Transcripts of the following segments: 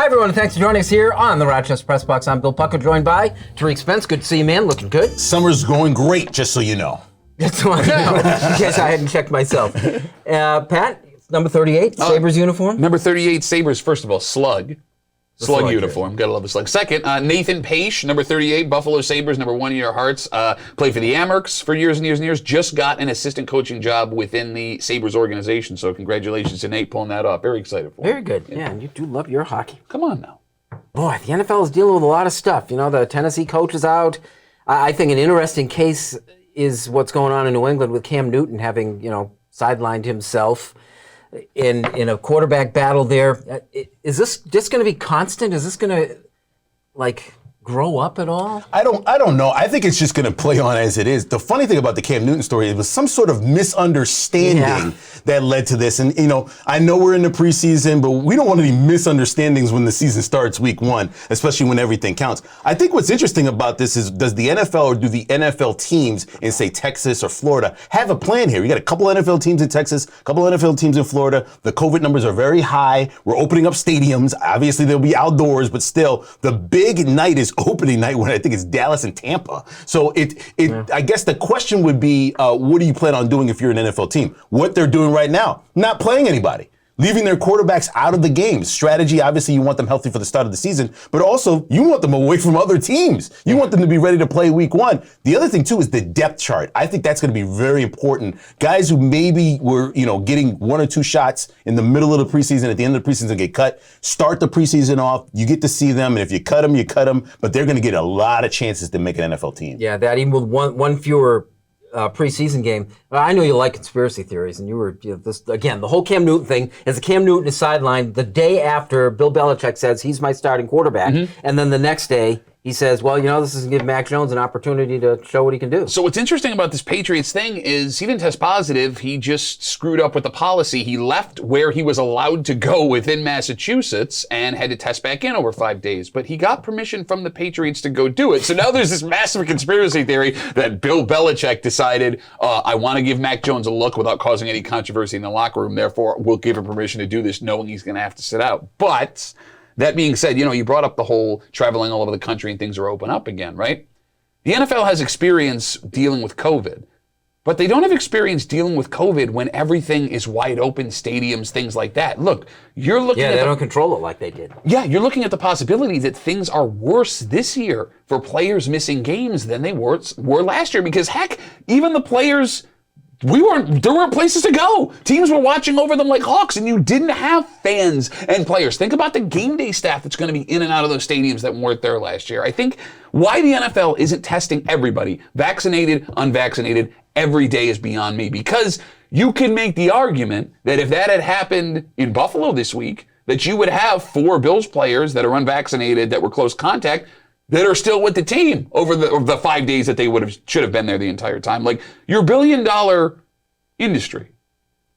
everyone, and thanks for joining us here on the Rochester Press Box. I'm Bill Pucko, joined by Tariq Spence. Good to see you, man. Looking good. Summer's going great, just so you know. That's what I know, in case I hadn't checked myself. Pat, number 38, Sabres uniform. Number 38, Sabres, first of all, slug uniform. Jersey. Gotta love the slug. Second, Nathan Pache, number 38, Buffalo Sabres, number 1 in your hearts. Played for the Amherst for years and years and years. Just got an assistant coaching job within the Sabres organization. So congratulations to Nate pulling that off. Very excited for him. Very good. Yeah, and you do love your hockey. Come on now. Boy, the NFL is dealing with a lot of stuff. You know, the Tennessee coach is out. I think an interesting case is what's going on in New England with Cam Newton having, sidelined himself in a quarterback battle there. Is this just going to be constant? Is this going to, grow up at all? I don't know. I think it's just going to play on as it is. The funny thing about the Cam Newton story, it was some sort of misunderstanding that led to this. And, I know we're in the preseason, but we don't want any misunderstandings when the season starts week 1, especially when everything counts. I think what's interesting about this is, does the NFL or do the NFL teams in, say, Texas or Florida have a plan here? You got a couple NFL teams in Texas, a couple NFL teams in Florida. The COVID numbers are very high. We're opening up stadiums. Obviously, they'll be outdoors, but still, the big night is opening night when I think it's Dallas and Tampa. So I guess the question would be, what do you plan on doing if you're an NFL team? What they're doing right now, not playing anybody, leaving their quarterbacks out of the game. Strategy, obviously you want them healthy for the start of the season, but also you want them away from other teams. You want them to be ready to play week 1. The other thing too is the depth chart. I think that's going to be very important. Guys who maybe were, getting 1 or 2 shots in the middle of the preseason, at the end of the preseason get cut. Start the preseason off. You get to see them, and if you cut them, you cut them. But they're going to get a lot of chances to make an NFL team. Yeah, that even with one fewer preseason game. I know you like conspiracy theories, and you were again. The whole Cam Newton thing is Cam Newton is sidelined the day after Bill Belichick says he's my starting quarterback, and then the next day he says, well, this is going to give Mac Jones an opportunity to show what he can do. So what's interesting about this Patriots thing is he didn't test positive. He just screwed up with the policy. He left where he was allowed to go within Massachusetts and had to test back in over 5 days. But he got permission from the Patriots to go do it. So now there's this massive conspiracy theory that Bill Belichick decided, I want to give Mac Jones a look without causing any controversy in the locker room. Therefore, we'll give him permission to do this knowing he's going to have to sit out. But that being said, you brought up the whole traveling all over the country and things are open up again, right? The NFL has experience dealing with COVID, but they don't have experience dealing with COVID when everything is wide open, stadiums, things like that. Look, you're looking at they don't control it like they did. Yeah, you're looking at the possibility that things are worse this year for players missing games than they were last year, because heck, even the players, there weren't places to go. Teams were watching over them like hawks, and you didn't have fans and players. Think about the game day staff that's going to be in and out of those stadiums that weren't there last year. I think why the NFL isn't testing everybody, vaccinated, unvaccinated, every day is beyond me. Because you can make the argument that if that had happened in Buffalo this week, that you would have 4 Bills players that are unvaccinated that were close contact that are still with the team over the 5 days that they should have been there the entire time. Like, your $1 billion industry,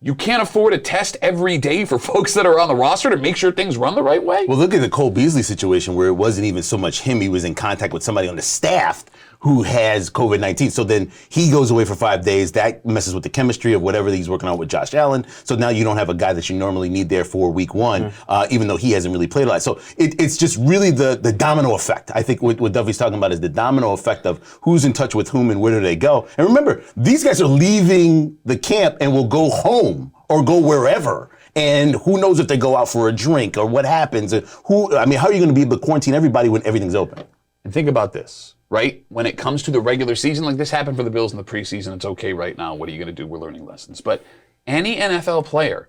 you can't afford a test every day for folks that are on the roster to make sure things run the right way? Well, look at the Cole Beasley situation where it wasn't even so much him. He was in contact with somebody on the staff who has COVID-19. So then he goes away for 5 days. That messes with the chemistry of whatever he's working on with Josh Allen. So now you don't have a guy that you normally need there for week 1, even though he hasn't really played a lot. So it's just really the domino effect. I think what Duffy's talking about is the domino effect of who's in touch with whom and where do they go. And remember, these guys are leaving the camp and will go home or go wherever. And who knows if they go out for a drink or what happens. How are you going to be able to quarantine everybody when everything's open? And think about this, right? When it comes to the regular season, like this happened for the Bills in the preseason, it's okay right now. What are you going to do? We're learning lessons. But any NFL player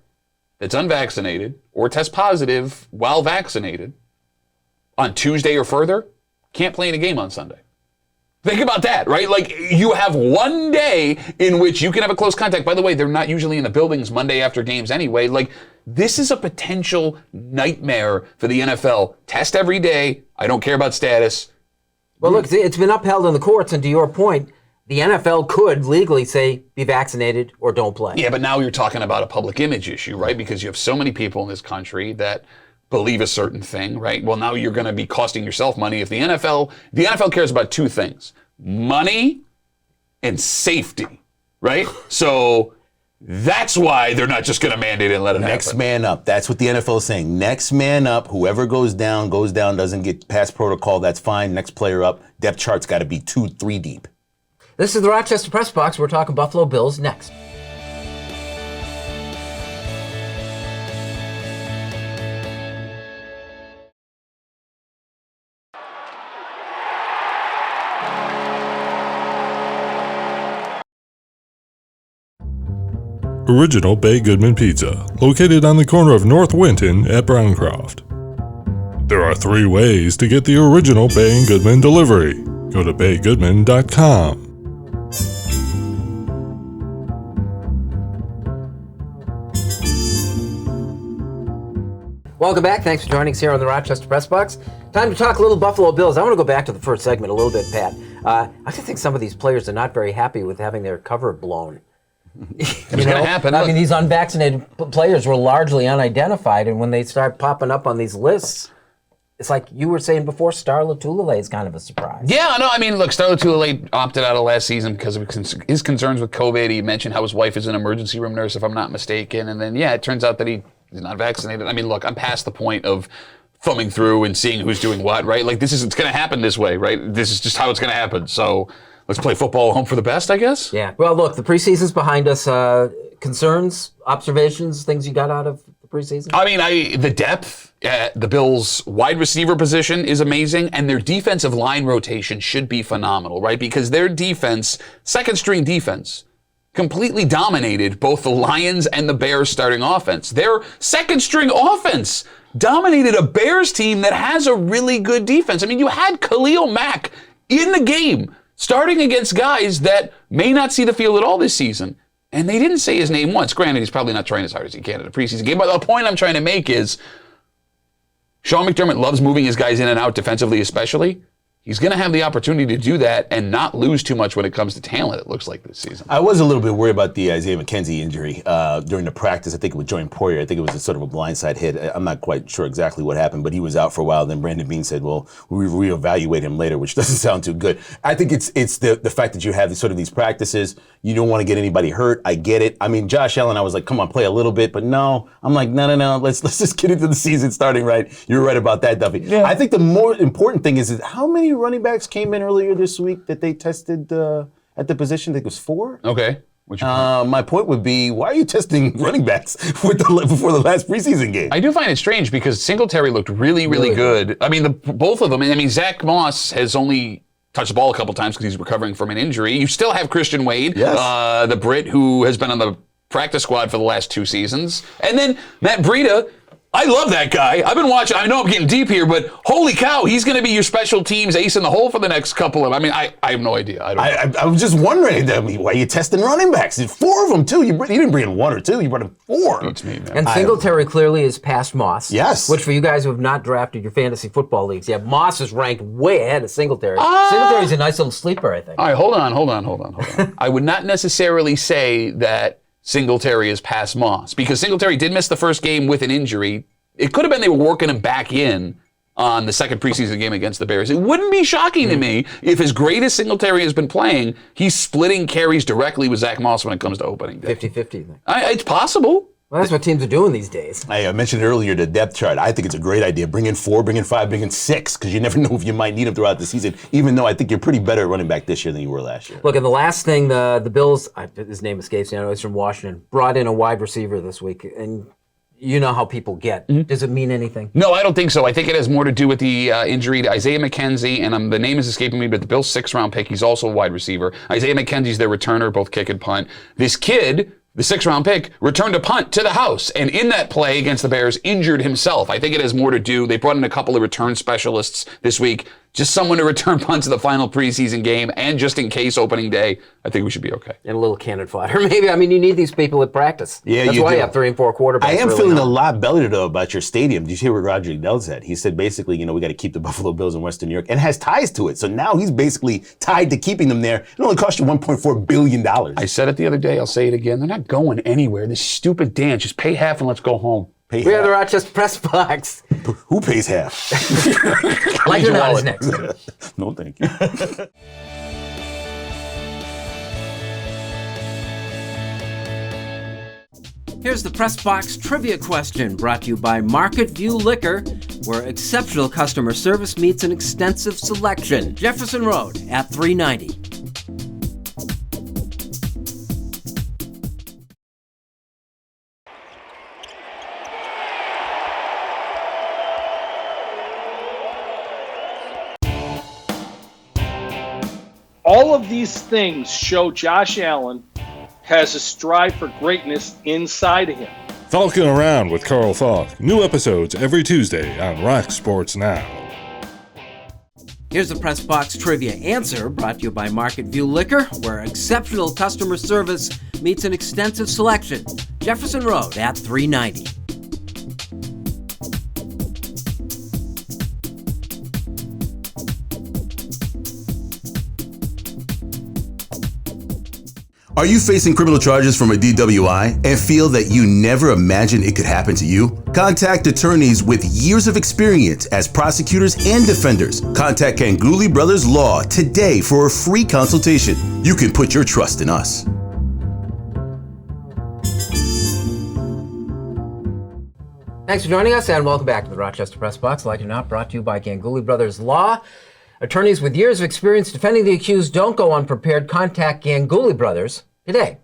that's unvaccinated or test positive while vaccinated on Tuesday or further can't play in a game on Sunday. Think about that, right? Like, you have 1 day in which you can have a close contact. By the way, they're not usually in the buildings Monday after games anyway. Like, this is a potential nightmare for the NFL. Test every day. I don't care about status. Well, look, it's been upheld in the courts, and to your point, the NFL could legally say, be vaccinated or don't play. Yeah, but now you're talking about a public image issue, right? Because you have so many people in this country that believe a certain thing, right? Well, now you're going to be costing yourself money. If the NFL cares about 2 things, money and safety, right? So That's why they're not just going to mandate it and let it Next happen. man up. That's what the NFL is saying. Next man up. Whoever goes down, doesn't get past protocol. That's fine. Next player up. Depth chart's got to be 2-3 deep. This is the Rochester Press Box. We're talking Buffalo Bills next. Original Bay Goodman Pizza, located on the corner of North Winton at Browncroft. There are 3 ways to get the original Bay and Goodman delivery. Go to baygoodman.com. Welcome back. Thanks for joining us here on the Rochester Press Box. Time to talk a little Buffalo Bills. I want to go back to the first segment a little bit, Pat. I just think some of these players are not very happy with having their cover blown. It's going to happen. I mean, these unvaccinated players were largely unidentified, and when they start popping up on these lists, it's like you were saying before, Star Lotulelei is kind of a surprise. Yeah, no, I mean, look, Star Lotulelei opted out of last season because of his concerns with COVID. He mentioned how his wife is an emergency room nurse, if I'm not mistaken, and then, it turns out that he's not vaccinated. I mean, look, I'm past the point of thumbing through and seeing who's doing what, right? Like, it's going to happen this way, right? This is just how it's going to happen, so let's play football home for the best, I guess? Yeah. Well, look, the preseason's behind us. Concerns, observations, things you got out of the preseason? I mean, the depth at the Bills' wide receiver position is amazing, and their defensive line rotation should be phenomenal, right? Because their defense, second-string defense, completely dominated both the Lions and the Bears starting offense. Their second-string offense dominated a Bears team that has a really good defense. I mean, you had Khalil Mack in the game, starting against guys that may not see the field at all this season. And they didn't say his name once. Granted, he's probably not trying as hard as he can in a preseason game. But the point I'm trying to make is Sean McDermott loves moving his guys in and out defensively especially. He's going to have the opportunity to do that and not lose too much when it comes to talent, it looks like, this season. I was a little bit worried about the Isaiah Mckenzie injury during the practice. I think it was Joint Poirier. I think it was a sort of a blindside hit. I'm not quite sure exactly what happened, but he was out for a while. Then Brandon Beane said, well, we'll reevaluate him later, which doesn't sound too good. I think it's the fact that you have these practices. You don't want to get anybody hurt. I get it. I mean, Josh Allen, I was like, come on, play a little bit. But no, I'm like, no. Let's just get into the season starting right. You're right about that, Duffy. Yeah. I think the more important thing is how many running backs came in earlier this week that they tested at the position. I think it was 4. Okay. My point would be, why are you testing running backs before the last preseason game? I do find it strange because Singletary looked really good. I mean, both of them. I mean, Zach Moss has only touched the ball a couple times because he's recovering from an injury. You still have Christian Wade, yes. The Brit who has been on the practice squad for the last 2 seasons. And then Matt Breida. I love that guy. I've been watching. I know I'm getting deep here, but holy cow, he's going to be your special teams ace in the hole for the next couple of. I mean, I have no idea. I was just wondering, why are you testing running backs? There's 4 of them too. You didn't bring in 1 or 2. You brought in 4. It's me, man. And Singletary clearly is past Moss. Yes. Which for you guys who have not drafted your fantasy football leagues, Moss is ranked way ahead of Singletary. Singletary's a nice little sleeper, I think. All right, hold on. I would not necessarily say that Singletary is past Moss because Singletary did miss the first game with an injury. It could have been they were working him back in on the second preseason game against the Bears. It wouldn't be shocking to me if, as great as Singletary has been playing, he's splitting carries directly with Zach Moss when it comes to opening day. 50-50. It's possible. Well, that's what teams are doing these days. I mentioned earlier the depth chart. I think it's a great idea. Bring in 4, bring in 5, bring in 6, because you never know if you might need them throughout the season, even though I think you're pretty better at running back this year than you were last year. Look, and the last thing, the Bills, his name escapes me, I know he's from Washington, brought in a wide receiver this week, and you know how people get. Mm-hmm. Does it mean anything? No, I don't think so. I think it has more to do with the injury to Isaiah Mckenzie, and the name is escaping me, but the Bills' 6th-round pick, he's also a wide receiver. Isaiah McKenzie's their returner, both kick and punt. This kid, the 6th-round pick, returned a punt to the house, and in that play against the Bears, injured himself. I think it has more to do. They brought in a couple of return specialists this week, just someone to return punts to the final preseason game, and just in case opening day, I think we should be okay. And a little cannon fodder, maybe. I mean, you need these people at practice. Yeah, that's why you have 3 and 4 quarterbacks. I am feeling a lot better, though, about your stadium. Did you hear what Roger Goodell said? He said, basically, we got to keep the Buffalo Bills in Western New York, and has ties to it. So now he's basically tied to keeping them there. It only cost you $1.4 billion. I said it the other day. I'll say it again. They're not going anywhere. This stupid dance. Just pay half and let's go home. We have the Rochester Press Box. Who pays half? Like or not is next. No, thank you. Here's the Press Box Trivia question, brought to you by Market View Liquor, where exceptional customer service meets an extensive selection. Jefferson Road at 390. All of these things show Josh Allen has a strive for greatness inside of him. Falcon Around with Carl Falk. New episodes every Tuesday on Rock Sports Now. Here's the Press Box Trivia answer, brought to you by Market View Liquor, where exceptional customer service meets an extensive selection. Jefferson Road at 390. Are you facing criminal charges from a DWI and feel that you never imagined it could happen to you? Contact attorneys with years of experience as prosecutors and defenders. Contact Ganguly Brothers Law today for a free consultation. You can put your trust in us. Thanks for joining us, and welcome back to the Rochester Press Box. Like it or not, brought to you by Ganguly Brothers Law. Attorneys with years of experience defending the accused don't go unprepared. Contact Ganguly Brothers today.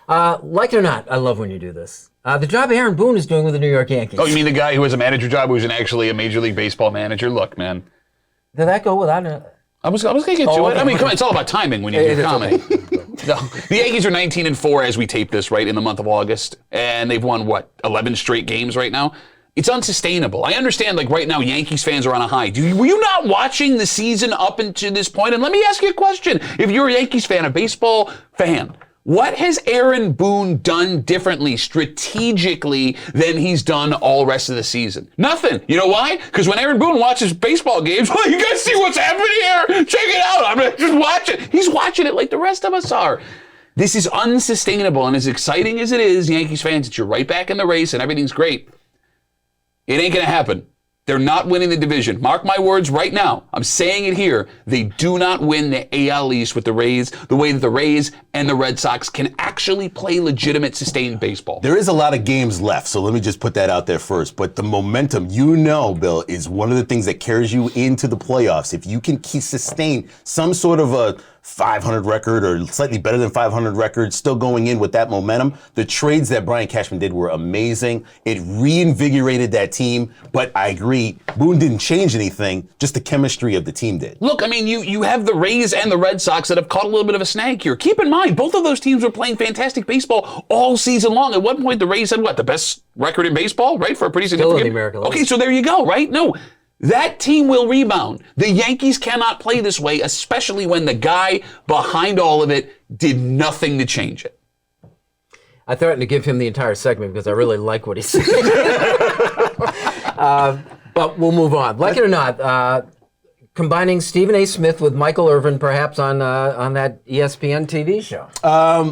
Like it or not, I love when you do this. The job Aaron Boone is doing with the New York Yankees. Oh, you mean the guy who has a manager job who isn't actually a Major League Baseball manager? Look, man. Did that go without a... I was going to get to it. I mean, come on, it's all about timing when you do comedy. No, the Yankees are 19-4 as we tape this, right, in the month of August. And they've won, 11 straight games right now? It's unsustainable. I understand, right now, Yankees fans are on a high. Were you not watching the season up until this point? And let me ask you a question. If you're a Yankees fan, a baseball fan, what has Aaron Boone done differently strategically than he's done all rest of the season? Nothing. You know why? Because when Aaron Boone watches baseball games, you guys see what's happening here? Check it out. I'm going to just watch it. He's watching it like the rest of us are. This is unsustainable. And as exciting as it is, Yankees fans, that you're right back in the race and everything's great. It ain't going to happen. They're not winning the division. Mark my words right now. I'm saying it here. They do not win the AL East with the Rays the way that the Rays and the Red Sox can actually play legitimate, sustained baseball. There is a lot of games left, so let me just put that out there first. But the momentum, Bill, is one of the things that carries you into the playoffs. If you can sustain some sort of a 500 record or slightly better than 500 record, still going in with that momentum. The trades that Brian Cashman did were amazing. It reinvigorated that team, but I agree, Boone didn't change anything, just the chemistry of the team did. Look, I mean, you have the Rays and the Red Sox that have caught a little bit of a snag here. Keep in mind, both of those teams were playing fantastic baseball all season long. At one point, the Rays had the best record in baseball, right? For a pretty significant... Still in the American League. Okay, so there you go, right? No. That team will rebound. The Yankees cannot play this way, especially when the guy behind all of it did nothing to change it. I threatened to give him the entire segment because I really like what he said. But we'll move on. Like it or not, combining Stephen A. Smith with Michael Irvin, perhaps on that ESPN TV show.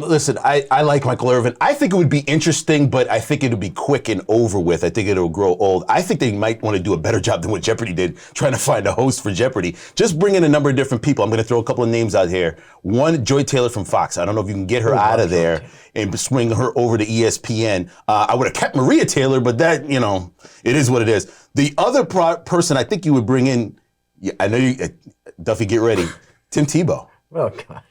Listen, I like Michael Irvin. I think it would be interesting, but I think it'll be quick and over with. I think it'll grow old. I think they might want to do a better job than what Jeopardy did, trying to find a host for Jeopardy. Just bring in a number of different people. I'm going to throw a couple of names out here. One, Joy Taylor from Fox. I don't know if you can get her out of there and swing her over to ESPN. I would have kept Maria Taylor, but that, it is what it is. The other person I think you would bring in, I know you, Duffy, get ready. Tim Tebow. Oh, God.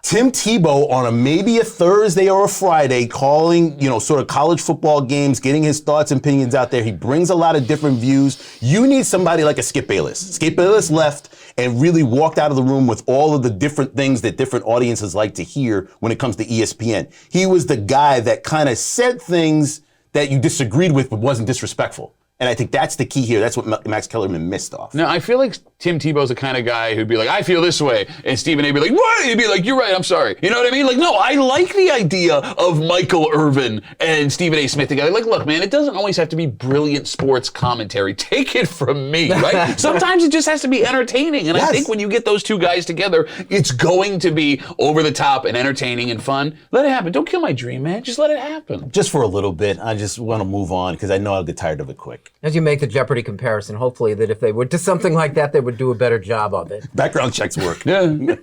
Tim Tebow on maybe a Thursday or a Friday calling, sort of college football games, getting his thoughts and opinions out there. He brings a lot of different views. You need somebody like a Skip Bayless. Skip Bayless left and really walked out of the room with all of the different things that different audiences like to hear when it comes to ESPN. He was the guy that kind of said things that you disagreed with but wasn't disrespectful. And I think that's the key here. That's what Max Kellerman missed off. Now, I feel like Tim Tebow's the kind of guy who'd be like, I feel this way. And Stephen A. would be like, what? He'd be like, you're right, I'm sorry. You know what I mean? No, I like the idea of Michael Irvin and Stephen A. Smith together. Look, man, it doesn't always have to be brilliant sports commentary. Take it from me, right? Sometimes it just has to be entertaining. And I think when you get those two guys together, it's going to be over the top and entertaining and fun. Let it happen. Don't kill my dream, man. Just let it happen. Just for a little bit. I just want to move on because I know I'll get tired of it quick. As you make the Jeopardy comparison, hopefully that if they would do something like that, they would do a better job of it. Background checks work. Yeah.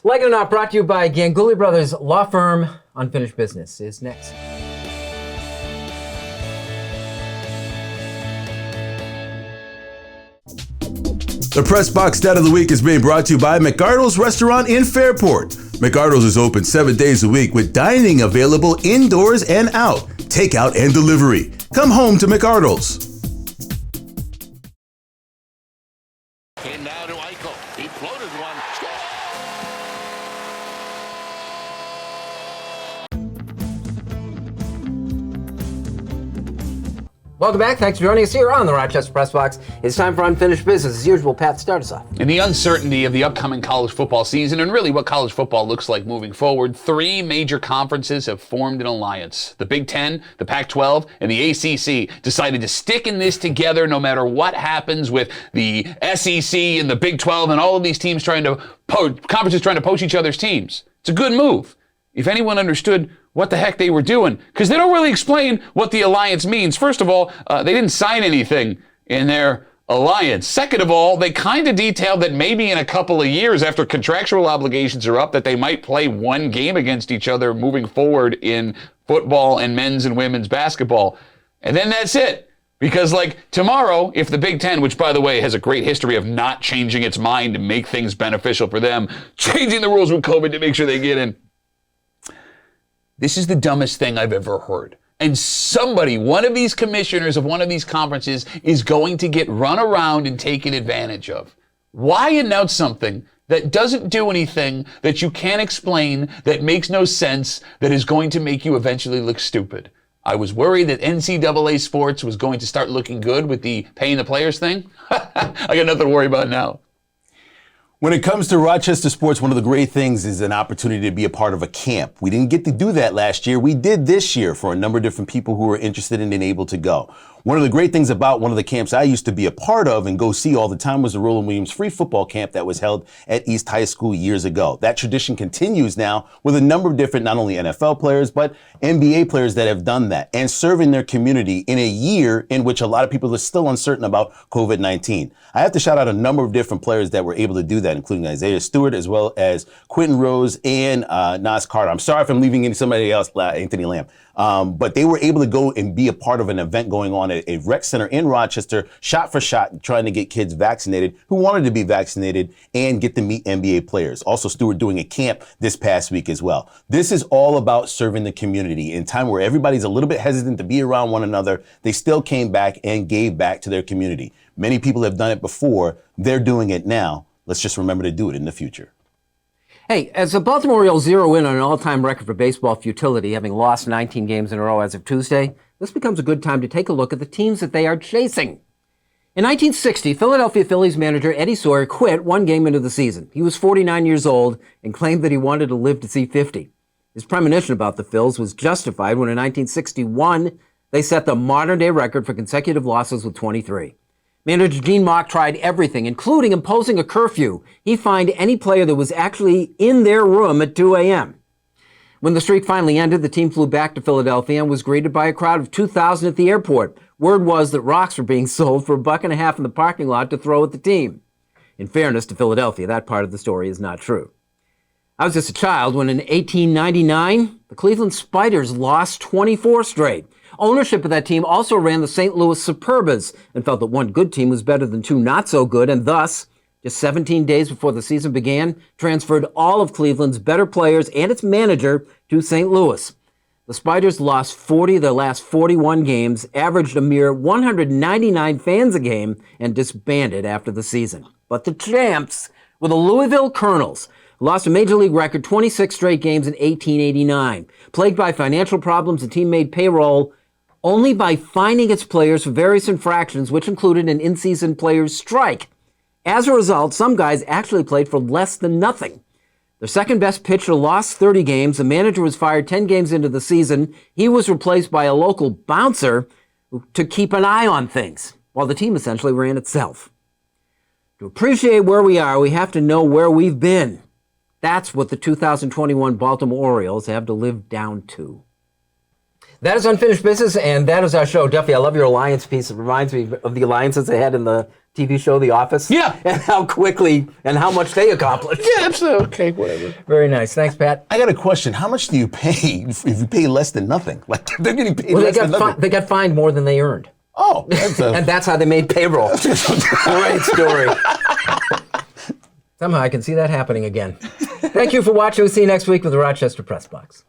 Like it or not, brought to you by Ganguly Brothers Law Firm. Unfinished Business is next. The Press Box Stat of the Week is being brought to you by McArdle's Restaurant in Fairport. McArdle's is open 7 days a week with dining available indoors and out, takeout and delivery. Come home to McArdle's. And now to Eichel. He floated one. Welcome back. Thanks for joining us here on the Rochester Press Box. It's time for Unfinished Business. As usual, Pat, start us off. In the uncertainty of the upcoming college football season and really what college football looks like moving forward, 3 major conferences have formed an alliance. The Big Ten, the Pac-12, and the ACC decided to stick in this together no matter what happens with the SEC and the Big 12 and all of these teams conferences trying to poach each other's teams. It's a good move. If anyone understood what the heck they were doing, because they don't really explain what the alliance means. First of all, they didn't sign anything in their alliance. Second of all, they kind of detailed that maybe in a couple of years after contractual obligations are up that they might play 1 game against each other moving forward in football and men's and women's basketball. And then that's it. Because like tomorrow, if the Big Ten, which by the way has a great history of not changing its mind to make things beneficial for them, changing the rules with COVID to make sure they get in. This is the dumbest thing I've ever heard. And somebody, one of these commissioners of one of these conferences, is going to get run around and taken advantage of. Why announce something that doesn't do anything, that you can't explain, that makes no sense, that is going to make you eventually look stupid? I was worried that NCAA sports was going to start looking good with the paying the players thing. I got nothing to worry about now. When it comes to Rochester sports, one of the great things is an opportunity to be a part of a camp. We didn't get to do that last year. We did this year for a number of different people who were interested and able to go. One of the great things about one of the camps I used to be a part of and go see all the time was the Roland Williams Free Football Camp that was held at East High School years ago. That tradition continues now with a number of different, not only NFL players, but NBA players that have done that and serving their community in a year in which a lot of people are still uncertain about COVID-19. I have to shout out a number of different players that were able to do that, including Isaiah Stewart, as well as Quentin Rose and Nas Carter. I'm sorry if I'm leaving somebody else, Anthony Lamb. But they were able to go and be a part of an event going on at a rec center in Rochester, shot for shot, trying to get kids vaccinated who wanted to be vaccinated and get to meet NBA players. Also, Stewart doing a camp this past week as well. This is all about serving the community. In a time where everybody's a little bit hesitant to be around one another, they still came back and gave back to their community. Many people have done it before. They're doing it now. Let's just remember to do it in the future. Hey, as the Baltimore Orioles zero in on an all-time record for baseball futility, having lost 19 games in a row as of Tuesday, this becomes a good time to take a look at the teams that they are chasing. In 1960, Philadelphia Phillies manager Eddie Sawyer quit 1 game into the season. He was 49 years old and claimed that he wanted to live to see 50. His premonition about the Phils was justified when in 1961, they set the modern-day record for consecutive losses with 23. Manager Gene Mauch tried everything, including imposing a curfew. He fined any player that was actually in their room at 2 a.m. When the streak finally ended, the team flew back to Philadelphia and was greeted by a crowd of 2,000 at the airport. Word was that rocks were being sold for $1.50 in the parking lot to throw at the team. In fairness to Philadelphia, that part of the story is not true. I was just a child when in 1899, the Cleveland Spiders lost 24 straight. Ownership of that team also ran the St. Louis Superbas and felt that one good team was better than 2 not so good, and thus, just 17 days before the season began, transferred all of Cleveland's better players and its manager to St. Louis. The Spiders lost 40 of their last 41 games, averaged a mere 199 fans a game, and disbanded after the season. But the champs were the Louisville Colonels, who lost a Major League record 26 straight games in 1889. Plagued by financial problems, the team made payroll only by fining its players for various infractions, which included an in-season players' strike. As a result, some guys actually played for less than nothing. Their second-best pitcher lost 30 games. The manager was fired 10 games into the season. He was replaced by a local bouncer to keep an eye on things, while the team essentially ran itself. To appreciate where we are, we have to know where we've been. That's what the 2021 Baltimore Orioles have to live down to. That is Unfinished Business, and that is our show. Duffy, I love your alliance piece. It reminds me of the alliances they had in the TV show The Office. Yeah. And how quickly and how much they accomplished. Yeah, absolutely. Okay, whatever. Very nice. Thanks, Pat. I got a question. How much do you pay if you pay less than nothing? Like they're getting paid less than nothing. They got fined more than they earned. Oh, that's And that's how they made payroll. Great story. Somehow I can see that happening again. Thank you for watching. We'll see you next week with the Rochester Press Box.